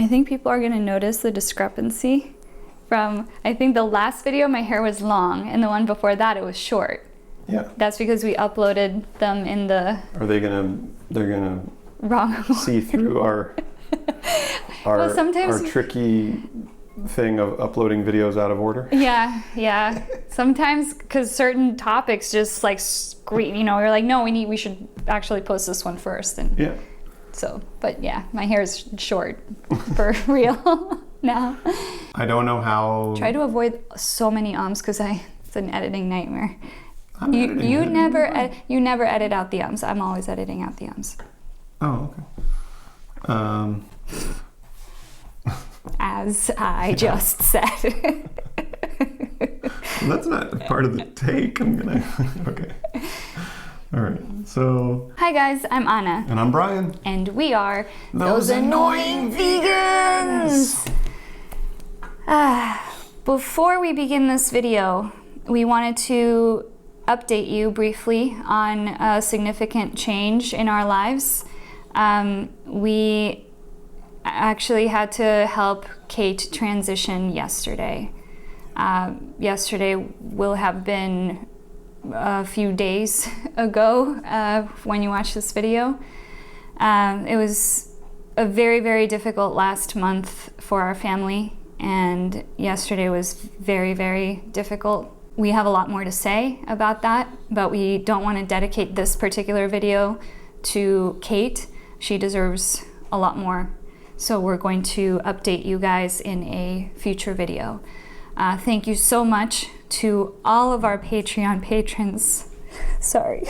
I think people are gonna notice the discrepancy from, I think the last video my hair was long and the one before that it was short. Yeah. That's because we uploaded them in the... They're gonna wrong see through our tricky thing of uploading videos out of order. Yeah. Sometimes, because certain topics just like scream, you know, you're like, no, we should actually post this one first. And yeah. So, but yeah, my hair is short for real now. I don't know how. Try to avoid so many ums because it's an editing nightmare. You never edit out the ums. I'm always editing out the ums. Oh, okay. As I just said. That's not part of the take. Okay. All right, so... Hi guys, I'm Anna. And I'm Brian. And we are... Those Annoying Vegans! Before we begin this video, we wanted to update you briefly on a significant change in our lives. We actually had to help Kate transition yesterday. Yesterday will have been a few days ago when you watch this video. It was a very, very difficult last month for our family, and yesterday was very, very difficult. We have a lot more to say about that, but we don't want to dedicate this particular video to Kate. She deserves a lot more. So we're going to update you guys in a future video. Thank you so much to all of our Patreon patrons. Sorry.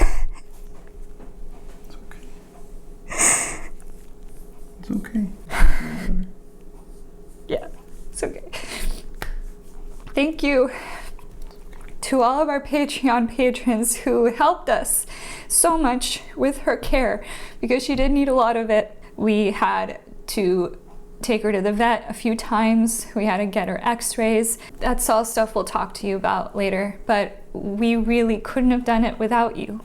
It's okay. Yeah, it's okay. Thank you to all of our Patreon patrons who helped us so much with her care, because she did need a lot of it. We had to take her to the vet a few times. We had to get her x-rays. That's all stuff we'll talk to you about later, but we really couldn't have done it without you.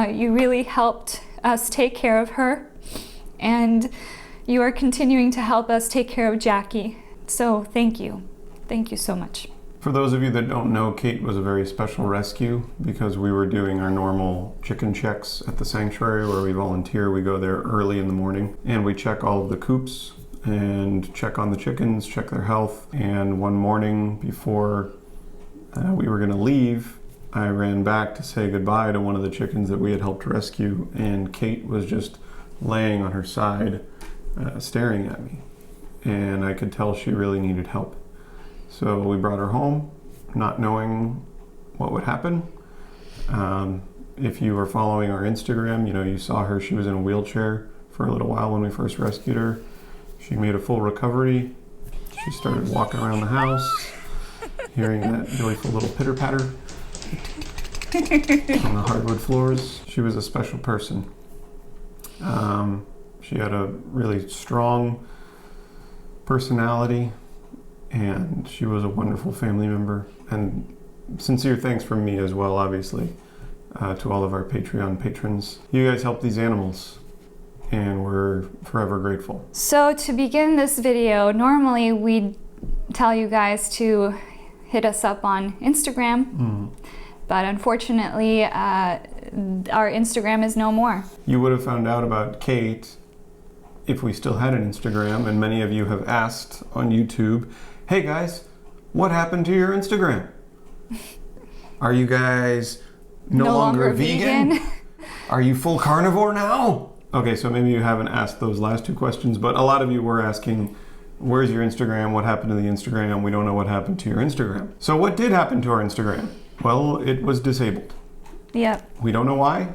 You really helped us take care of her, and you are continuing to help us take care of Jackie. So thank you. Thank you so much. For those of you that don't know, Kate was a very special rescue because we were doing our normal chicken checks at the sanctuary where we volunteer. We go there early in the morning and we check all of the coops and check on the chickens, check their health. And one morning before we were gonna leave, I ran back to say goodbye to one of the chickens that we had helped rescue, and Kate was just laying on her side, staring at me. And I could tell she really needed help. So we brought her home, not knowing what would happen. If you were following our Instagram, you saw her. She was in a wheelchair for a little while when we first rescued her. She made a full recovery. She started walking around the house, hearing that joyful little pitter-patter on the hardwood floors. She was a special person. She had a really strong personality, and she was a wonderful family member. And sincere thanks from me as well, obviously, to all of our Patreon patrons. You guys help these animals, and we're forever grateful. So to begin this video, normally we'd tell you guys to hit us up on Instagram, but unfortunately our Instagram is no more. You would have found out about Kate if we still had an Instagram, and many of you have asked on YouTube, hey guys, what happened to your Instagram? Are you guys no longer vegan? Are you full carnivore now? Okay, so maybe you haven't asked those last two questions, but a lot of you were asking, where's your Instagram? What happened to the Instagram? We don't know what happened to your Instagram. So what did happen to our Instagram? Well, it was disabled. Yep. We don't know why.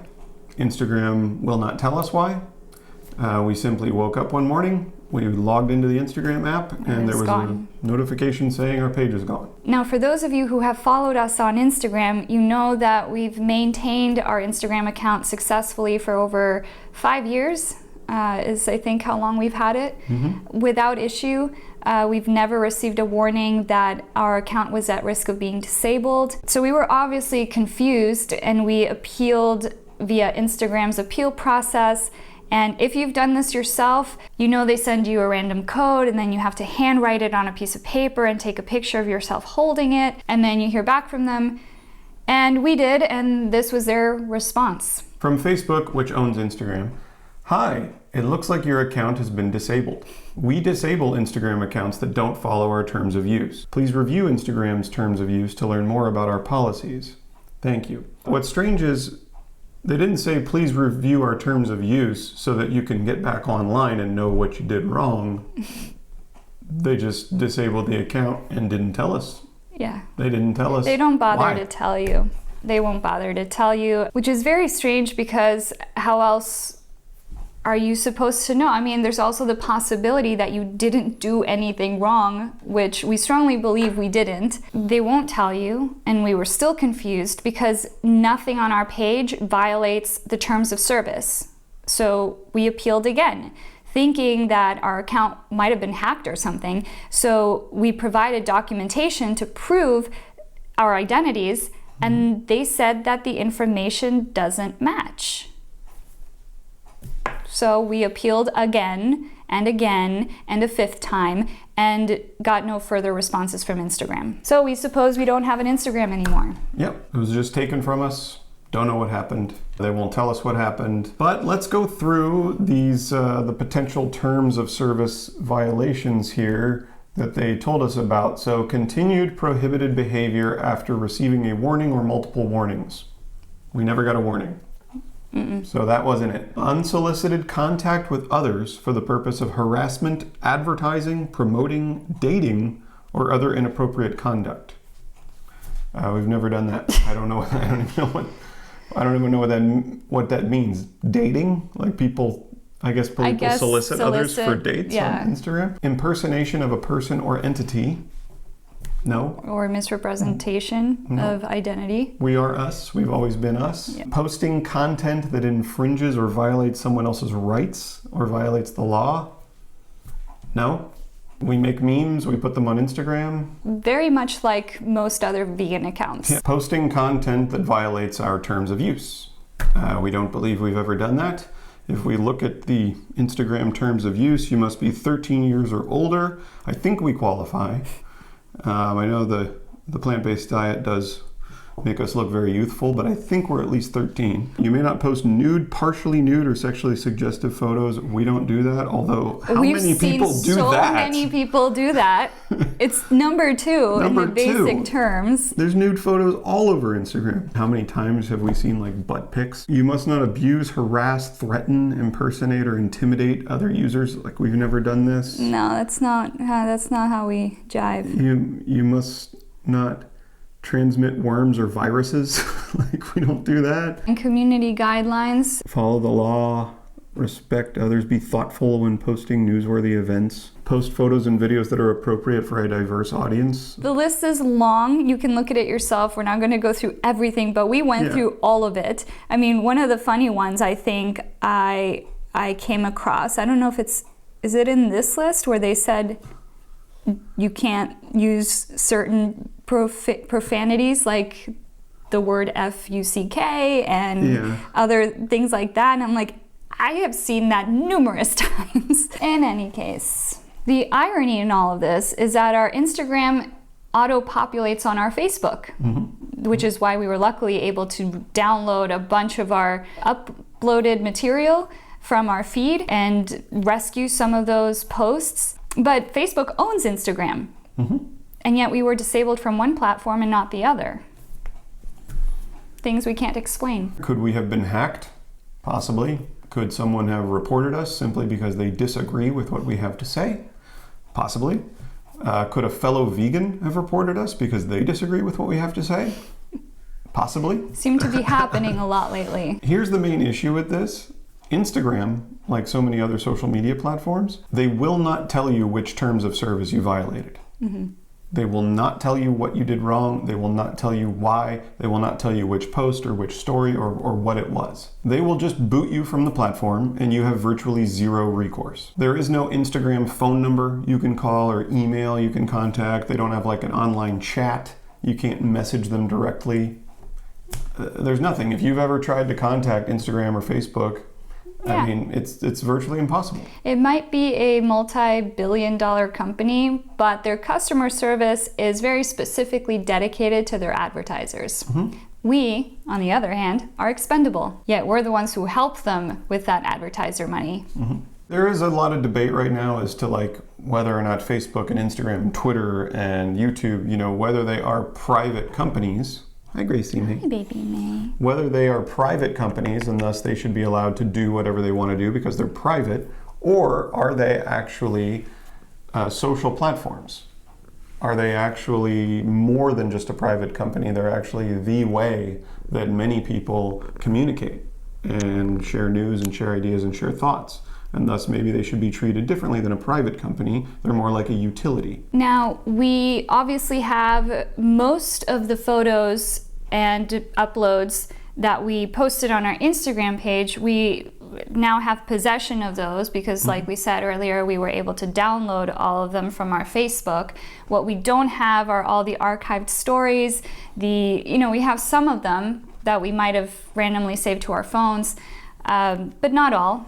Instagram will not tell us why. We simply woke up one morning, we logged into the Instagram app, and there was a notification saying our page is gone. Now, for those of you who have followed us on Instagram, you know that we've maintained our Instagram account successfully for over 5 years, is I think how long we've had it, without issue. We've never received a warning that our account was at risk of being disabled. So we were obviously confused, and we appealed via Instagram's appeal process, And if you've done this yourself, you know they send you a random code and then you have to handwrite it on a piece of paper and take a picture of yourself holding it, and then you hear back from them. And we did, and this was their response. From Facebook, which owns Instagram. Hi, it looks like your account has been disabled. We disable Instagram accounts that don't follow our terms of use. Please review Instagram's terms of use to learn more about our policies. Thank you. What's strange is they didn't say, please review our terms of use so that you can get back online and know what you did wrong. They just disabled the account and didn't tell us. Yeah. They didn't tell us. They don't bother why. to tell you. They won't bother to tell you, which is very strange because how else are you supposed to know? I mean, there's also the possibility that you didn't do anything wrong, which we strongly believe we didn't. They won't tell you, and we were still confused because nothing on our page violates the terms of service. So we appealed again, thinking that our account might have been hacked or something. So we provided documentation to prove our identities, and they said that the information doesn't match. So we appealed again and again and a fifth time and got no further responses from Instagram. So we suppose we don't have an Instagram anymore. Yep, it was just taken from us. Don't know what happened. They won't tell us what happened. But let's go through these the potential terms of service violations here that they told us about. So continued prohibited behavior after receiving a warning or multiple warnings. We never got a warning. So that wasn't it. Unsolicited contact with others for the purpose of harassment, advertising, promoting, dating, or other inappropriate conduct. We've never done that. I don't even know what that means. Dating, like people solicit others for dates on Instagram. Impersonation of a person or entity. No. Or misrepresentation of identity. We are us. We've always been us. Yeah. Posting content that infringes or violates someone else's rights or violates the law. No. We make memes. We put them on Instagram. Very much like most other vegan accounts. Yeah. Posting content that violates our terms of use. We don't believe we've ever done that. If we look at the Instagram terms of use, you must be 13 years or older. I think we qualify. I know the plant-based diet does make us look very youthful, but I think we're at least 13. You may not post nude, partially nude, or sexually suggestive photos. We don't do that, although We've seen so many people do that. It's number two in the basic terms. There's nude photos all over Instagram. How many times have we seen like butt pics? You must not abuse, harass, threaten, impersonate, or intimidate other users. Like, we've never done this. No, that's not how we jive. You must not transmit worms or viruses. Like, we don't do that. And community guidelines. Follow the law, respect others, be thoughtful when posting newsworthy events, post photos and videos that are appropriate for a diverse audience. The list is long. You can look at it yourself. We're not going to go through everything, but we went through all of it. I mean, one of the funny ones I think I came across, I don't know if is it in this list where they said you can't use certain profanities like the word F-U-C-K and other things like that. And I'm like, I have seen that numerous times. In any case, the irony in all of this is that our Instagram auto-populates on our Facebook, which is why we were luckily able to download a bunch of our uploaded material from our feed and rescue some of those posts. But Facebook owns Instagram. And yet we were disabled from one platform and not the other. Things we can't explain. Could we have been hacked? Possibly. Could someone have reported us simply because they disagree with what we have to say? Possibly. Could a fellow vegan have reported us because they disagree with what we have to say? Possibly. Seem to be happening a lot lately. Here's the main issue with this. Instagram, like so many other social media platforms, they will not tell you which terms of service you violated. They will not tell you what you did wrong. They will not tell you why. They will not tell you which post or which story or what it was. They will just boot you from the platform and you have virtually zero recourse. There is no Instagram phone number you can call or email you can contact. They don't have like an online chat. You can't message them directly. There's nothing. If you've ever tried to contact Instagram or Facebook, Yeah. I mean, it's virtually impossible. It might be a multi-billion-dollar company, but their customer service is very specifically dedicated to their advertisers. We, on the other hand, are expendable, yet we're the ones who help them with that advertiser money. There is a lot of debate right now as to like whether or not Facebook and Instagram and Twitter and YouTube, you know, whether they are private companies. Hi, Gracie May. Hi, baby May. Whether they are private companies and thus they should be allowed to do whatever they want to do because they're private, or are they actually social platforms? Are they actually more than just a private company? They're actually the way that many people communicate and share news and share ideas and share thoughts. And thus maybe they should be treated differently than a private company. They're more like a utility. Now, we obviously have most of the photos and uploads that we posted on our Instagram page. We now have possession of those because, like we said earlier, we were able to download all of them from our Facebook. What we don't have are all the archived stories. We have some of them that we might have randomly saved to our phones, but not all.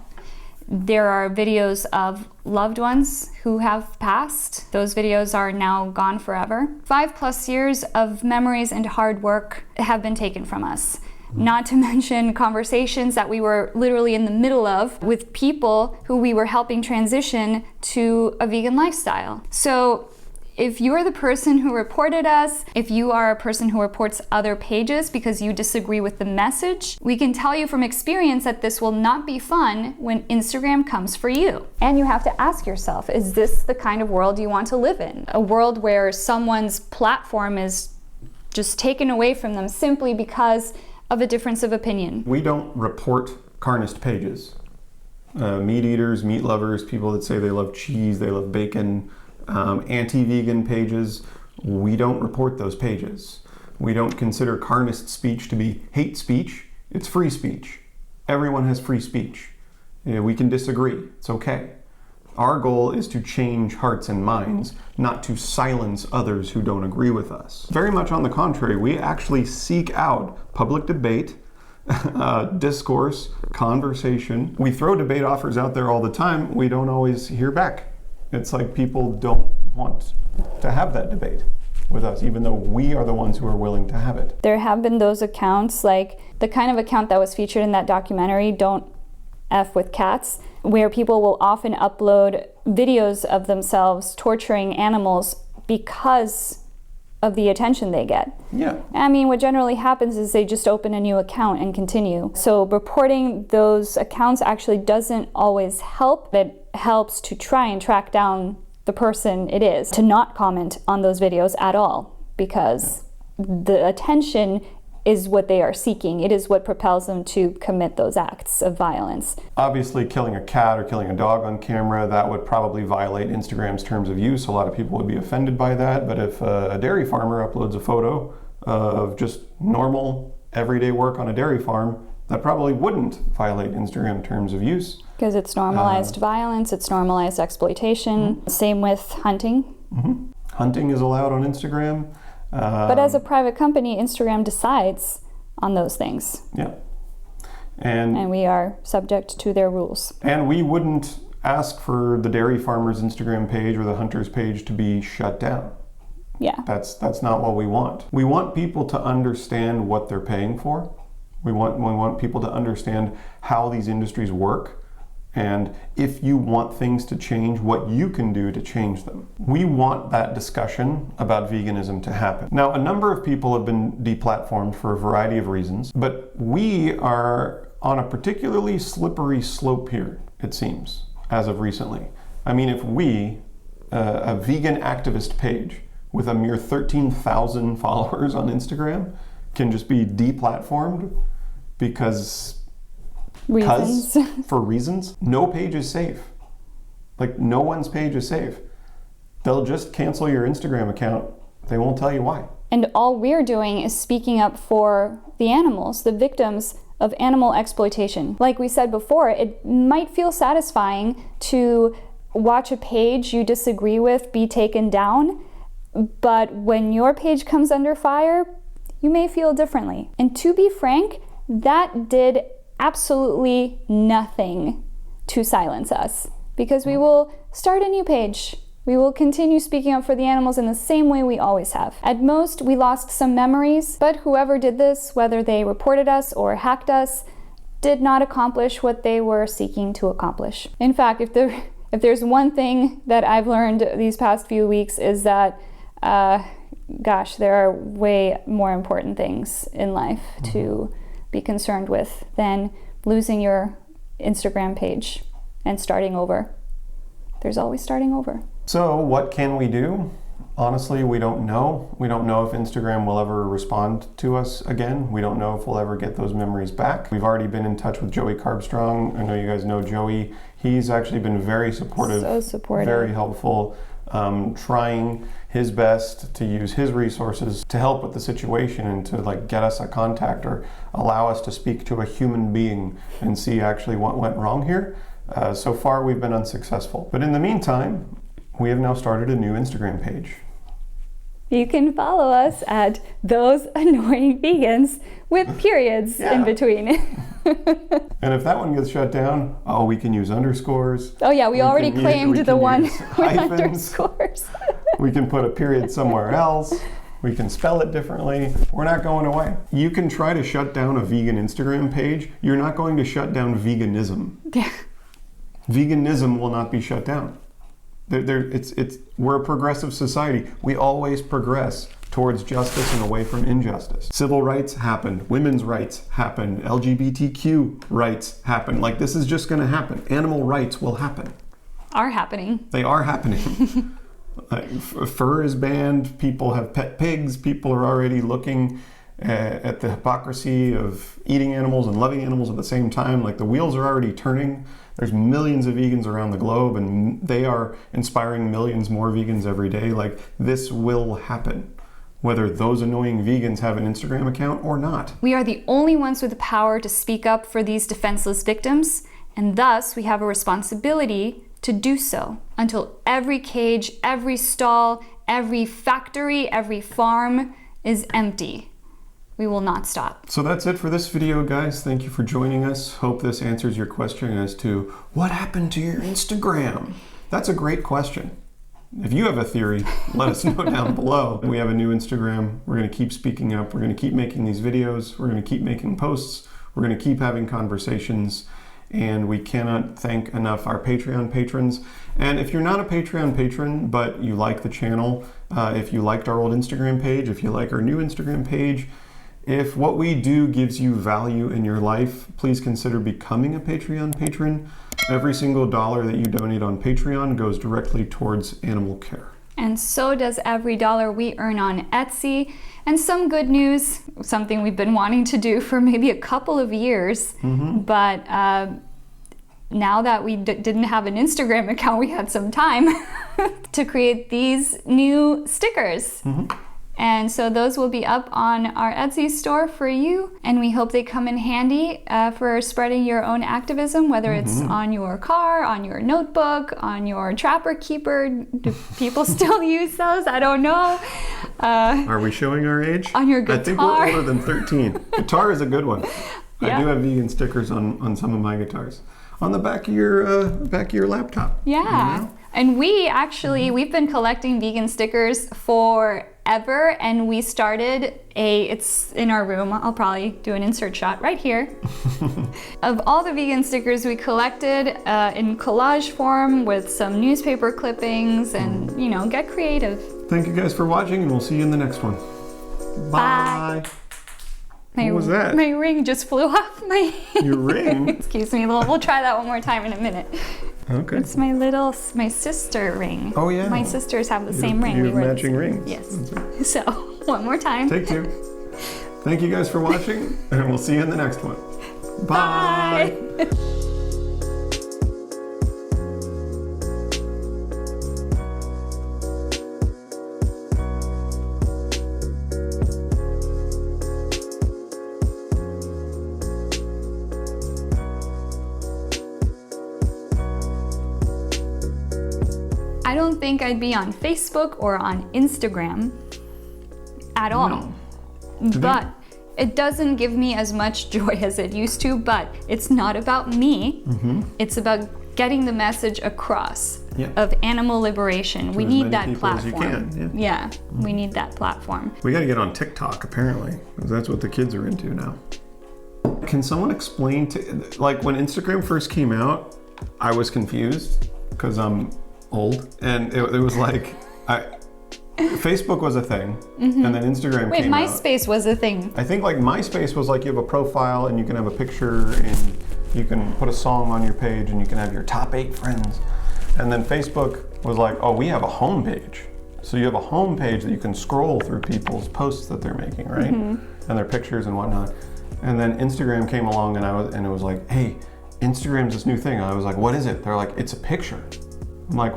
There are videos of loved ones who have passed. Those videos are now gone forever. 5+ years of memories and hard work have been taken from us. Not to mention conversations that we were literally in the middle of with people who we were helping transition to a vegan lifestyle. So if you're the person who reported us, if you are a person who reports other pages because you disagree with the message, we can tell you from experience that this will not be fun when Instagram comes for you. And you have to ask yourself, is this the kind of world you want to live in? A world where someone's platform is just taken away from them simply because of a difference of opinion. We don't report carnist pages. Meat eaters, meat lovers, people that say they love cheese, they love bacon, anti-vegan pages, we don't report those pages. We don't consider carnist speech to be hate speech. It's free speech. Everyone has free speech. We can disagree. It's okay. Our goal is to change hearts and minds, not to silence others who don't agree with us. Very much on the contrary, we actually seek out public debate, discourse, conversation. We throw debate offers out there all the time. We don't always hear back. It's like people don't want to have that debate with us, even though we are the ones who are willing to have it. There have been those accounts, like the kind of account that was featured in that documentary, Don't F with Cats, where people will often upload videos of themselves torturing animals because of the attention they get. Yeah. I mean, what generally happens is they just open a new account and continue. So reporting those accounts actually doesn't always help. It helps to try and track down the person it is, to not comment on those videos at all, because the attention is what they are seeking. It is what propels them to commit those acts of violence. Obviously, killing a cat or killing a dog on camera, that would probably violate Instagram's terms of use. A lot of people would be offended by that. But if a dairy farmer uploads a photo of just normal, everyday work on a dairy farm, that probably wouldn't violate Instagram terms of use. Because it's normalized violence, it's normalized exploitation. Same with hunting. Hunting is allowed on Instagram. But as a private company, Instagram decides on those things. Yeah. And we are subject to their rules. And we wouldn't ask for the dairy farmer's Instagram page or the hunter's page to be shut down. Yeah. That's not what we want. We want people to understand what they're paying for. We want people to understand how these industries work, and if you want things to change, what you can do to change them. We want that discussion about veganism to happen. Now, a number of people have been deplatformed for a variety of reasons, but we are on a particularly slippery slope here, it seems, as of recently. I mean, if we, a vegan activist page with a mere 13,000 followers on Instagram, can just be deplatformed for reasons, no page is safe. Like, no one's page is safe. They'll just cancel your Instagram account. They won't tell you why. And all we're doing is speaking up for the animals, the victims of animal exploitation. Like we said before, it might feel satisfying to watch a page you disagree with be taken down, but when your page comes under fire, you may feel differently. And to be frank, that did absolutely nothing to silence us, because we will start a new page. We will continue speaking up for the animals in the same way we always have. At most, we lost some memories, but whoever did this, whether they reported us or hacked us, did not accomplish what they were seeking to accomplish. In fact, if there's one thing that I've learned these past few weeks is that, gosh, there are way more important things in life to be concerned with than losing your Instagram page and starting over. There's always starting over. So what can we do? Honestly, we don't know. We don't know if Instagram will ever respond to us again. We don't know if we'll ever get those memories back. We've already been in touch with Joey CARBSTRONG. I know you guys know Joey. He's actually been very supportive, So supportive, very helpful, trying his best to use his resources to help with the situation and to like get us a contact or allow us to speak to a human being and see actually what went wrong here. So far, we've been unsuccessful. But in the meantime, we have now started a new Instagram page. You can follow us at Those Annoying Vegans with periods in between. And if that one gets shut down, oh, we can use underscores. Oh yeah, we already claimed the one with hyphens. underscores. We can put a period somewhere else. We can spell it differently. We're not going away. You can try to shut down a vegan Instagram page. You're not going to shut down veganism. Yeah. Veganism will not be shut down. We're a progressive society. We always progress towards justice and away from injustice. Civil rights happened. Women's rights happened. LGBTQ rights happened. Like, this is just going to happen. Animal rights will happen. Are happening. They are happening. Fur is banned. People have pet pigs. People are already looking at the hypocrisy of eating animals and loving animals at the same time. Like, the wheels are already turning. There's millions of vegans around the globe, and they are inspiring millions more vegans every day. Like, this will happen, whether those annoying vegans have an Instagram account or not. We are the only ones with the power to speak up for these defenseless victims, and thus we have a responsibility to do so until every cage, every stall, every factory, every farm is empty. We will not stop. So that's it for this video, guys. Thank you for joining us. Hope this answers your question as to what happened to your Instagram. That's a great question. If you have a theory, let us know down below. We have a new Instagram. We're going to keep speaking up. We're going to keep making these videos. We're going to keep making posts. We're going to keep having conversations. And we cannot thank enough our Patreon patrons. And if you're not a Patreon patron, but you like the channel, if you liked our old Instagram page, if you like our new Instagram page, if what we do gives you value in your life, please consider becoming a Patreon patron. Every single dollar that you donate on Patreon goes directly towards animal care. And so does every dollar we earn on Etsy. And some good news, something we've been wanting to do for maybe a couple of years, but now that we didn't have an Instagram account, we had some time to create these new stickers. And so those will be up on our Etsy store for you, and we hope they come in handy for spreading your own activism, whether it's on your car, on your notebook, on your Trapper Keeper. Do people still use those? I don't know. Are we showing our age? On your guitar. I think we're older than 13. Guitar is a good one. Yeah. I do have vegan stickers on some of my guitars. On the back of your laptop. Yeah. You know? And we've been collecting vegan stickers forever, and we started it's in our room. I'll probably do an insert shot right here. Of all the vegan stickers we collected in collage form with some newspaper clippings, and get creative. Thank you guys for watching, and we'll see you in the next one. Bye. What was that? My ring just flew off my Your ring? Excuse me, we'll try that one more time in a minute. Okay. It's my sister ring. Oh yeah. My sisters have the same ring. You We have wear the matching same. rings. Yes. So, one more time. Take two. Thank you guys for watching, and we'll see you in the next one. Bye. I don't think I'd be on Facebook or on Instagram at all. No. But It doesn't give me as much joy as it used to, but it's not about me. It's about getting the message across of animal liberation. We need that platform. Yeah, we need that platform. We got to get on TikTok, apparently, because that's what the kids are into now. Can someone explain like when Instagram first came out, I was confused because I'm old, and it was like, Facebook was a thing, and then Instagram came out. Wait, MySpace was a thing. I think like MySpace was like you have a profile and you can have a picture and you can put a song on your page and you can have your top 8 friends. And then Facebook was like, oh, we have a home page. So you have a home page that you can scroll through people's posts that they're making, right? And their pictures and whatnot. And then Instagram came along and it was like, hey, Instagram's this new thing. I was like, what is it? They're like, it's a picture. I'm like,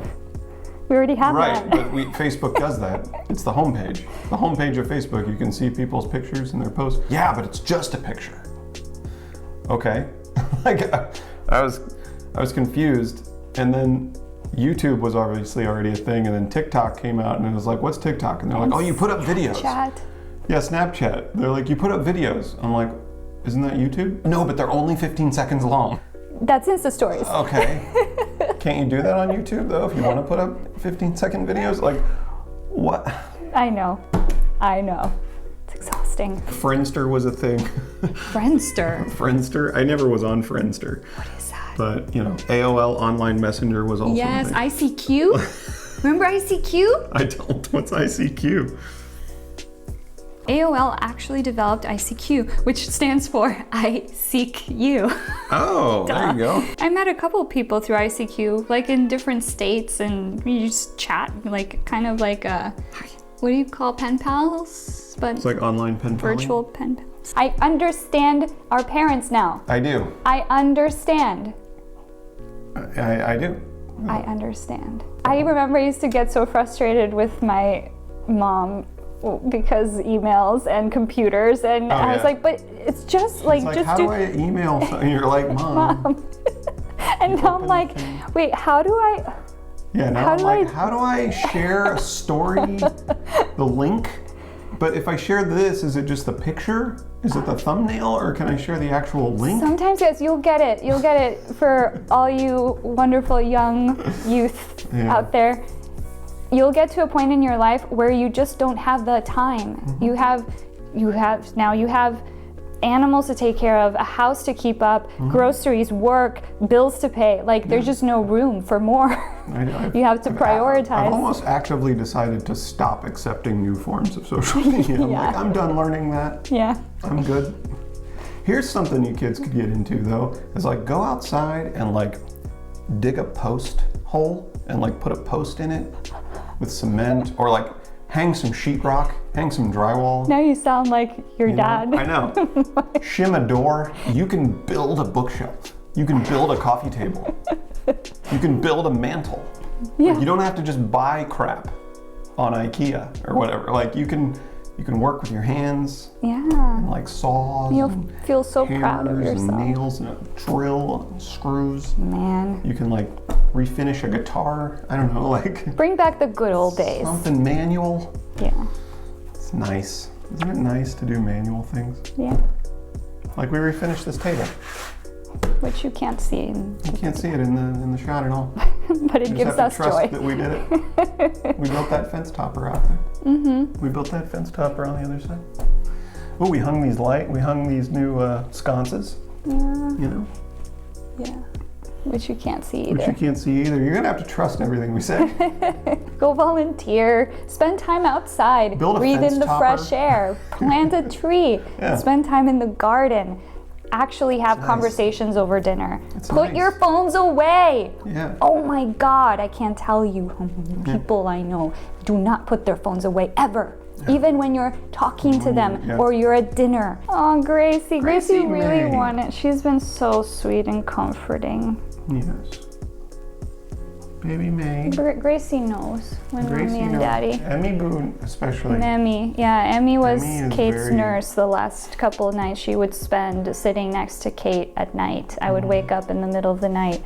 we already have that. Right, but Facebook does that. It's the homepage. The homepage of Facebook, you can see people's pictures and their posts. Yeah, but it's just a picture. Okay. Like, I was confused. And then YouTube was obviously already a thing, and then TikTok came out, and it was like, what's TikTok? And they're like, oh, you put up videos. Snapchat. Yeah, Snapchat. They're like, you put up videos. I'm like, isn't that YouTube? No, but they're only 15 seconds long. That's Insta stories. Okay. Can't you do that on YouTube though, if you want to put up 15-second videos? Like, what? I know. It's exhausting. Friendster was a thing. Friendster? Friendster? I never was on Friendster. What is that? But, you know, AOL Online Messenger was also Yes, a thing. ICQ? Remember ICQ? I don't. What's ICQ? AOL actually developed ICQ, which stands for I Seek You. Oh, there you go. I met a couple people through ICQ, like in different states, and you just chat, like kind of like what do you call pen pals? But it's like online pen pal. Virtual pen pals. I understand our parents now. I do. I understand. I do. I understand. I remember I used to get so frustrated with my mom because emails and computers, and I was like, but it's just like, how do I email something? You're like, Mom. And now I'm like, wait, how do I? Yeah, now I'm like, how do I share a story, the link? But if I share this, is it just the picture? Is it the thumbnail, or can I share the actual link? Sometimes, yes, you'll get it. You'll get it for all you wonderful young youth out there. You'll get to a point in your life where you just don't have the time. You have animals to take care of, a house to keep up, groceries, work, bills to pay. Like, there's just no room for more. You have to prioritize. I've almost actively decided to stop accepting new forms of social media. I'm like, I'm done learning that. Yeah. I'm good. Here's something you kids could get into though, is like go outside and like dig a post hole and like put a post in it with cement, or like hang some sheetrock, hang some drywall. Now you sound like your dad. I know. Shim a door. You can build a bookshelf. You can build a coffee table. You can build a mantle. Yeah. Like, you don't have to just buy crap on IKEA or whatever. Like you can work with your hands. Yeah. And like saws. You'll feel so proud of yourself. And nails and a drill and screws. Man. You can like refinish a guitar. I don't know, like bring back the good old days. Something manual. Yeah. It's nice. Isn't it nice to do manual things? Yeah. Like we refinished this table. Which you can't see. You can't see it in the shot at all. But it gives us joy. That we did it. We built that fence topper out there. We built that fence topper on the other side. Oh, we hung these new sconces. Yeah. You know? Yeah. Which you can't see either. Which you can't see either. You're gonna have to trust everything we say. Go volunteer. Spend time outside. Breathe in the fresh air. Plant a tree. Spend time in the garden. Actually have conversations over dinner. Put your phones away. Yeah. Oh my God, I can't tell you how many people I know do not put their phones away ever. Yeah. Even when you're talking to them or you're at dinner. Oh, Gracie really won it. She's been so sweet and comforting. Yes. Baby May. Gracie knows when Mommy and Daddy. Emmy Boone especially. Emmy, yeah. Emmy was Kate's nurse the last couple of nights she would spend sitting next to Kate at night. I would wake up in the middle of the night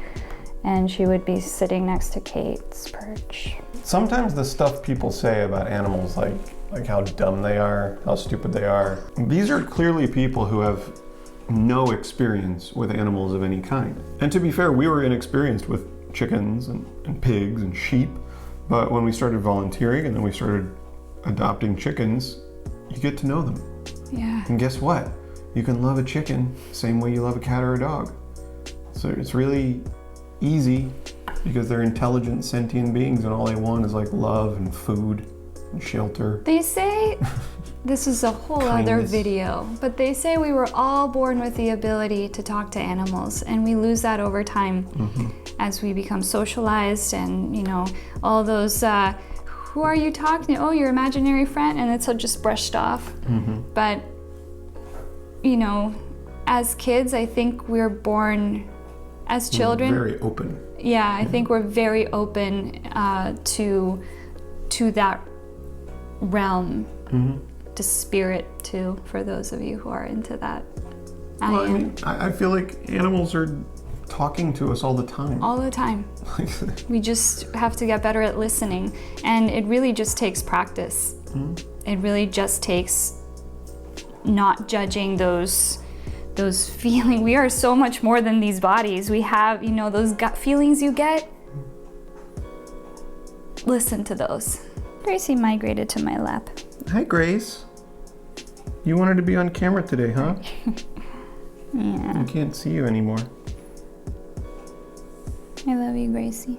and she would be sitting next to Kate's perch. Sometimes the stuff people say about animals, like, like how dumb they are, how stupid they are. These are clearly people who have no experience with animals of any kind. And to be fair, we were inexperienced with chickens and pigs and sheep, but when we started volunteering and then we started adopting chickens, you get to know them. Yeah. And guess what? You can love a chicken the same way you love a cat or a dog. So it's really easy because they're intelligent, sentient beings and all they want is like love and food and shelter. They say, this is a whole other Kindness. video, but they say we were all born with the ability to talk to animals, and we lose that over time as we become socialized, and you know, all those, who are you talking to? Oh, your imaginary friend, and it's all just brushed off. But, you know, as kids, I think we're born, as children, Very open. yeah, I think we're very open to that realm, to spirit too, for those of you who are into that. Well, I mean, I feel like animals are talking to us all the time. All the time. We just have to get better at listening, and it really just takes practice. It really just takes not judging those feelings. We are so much more than these bodies. We have, you know, those gut feelings you get. Listen to those. Gracie migrated to my lap. Hi, Grace. You wanted to be on camera today, huh? Yeah, I can't see you anymore. I love you, Gracie.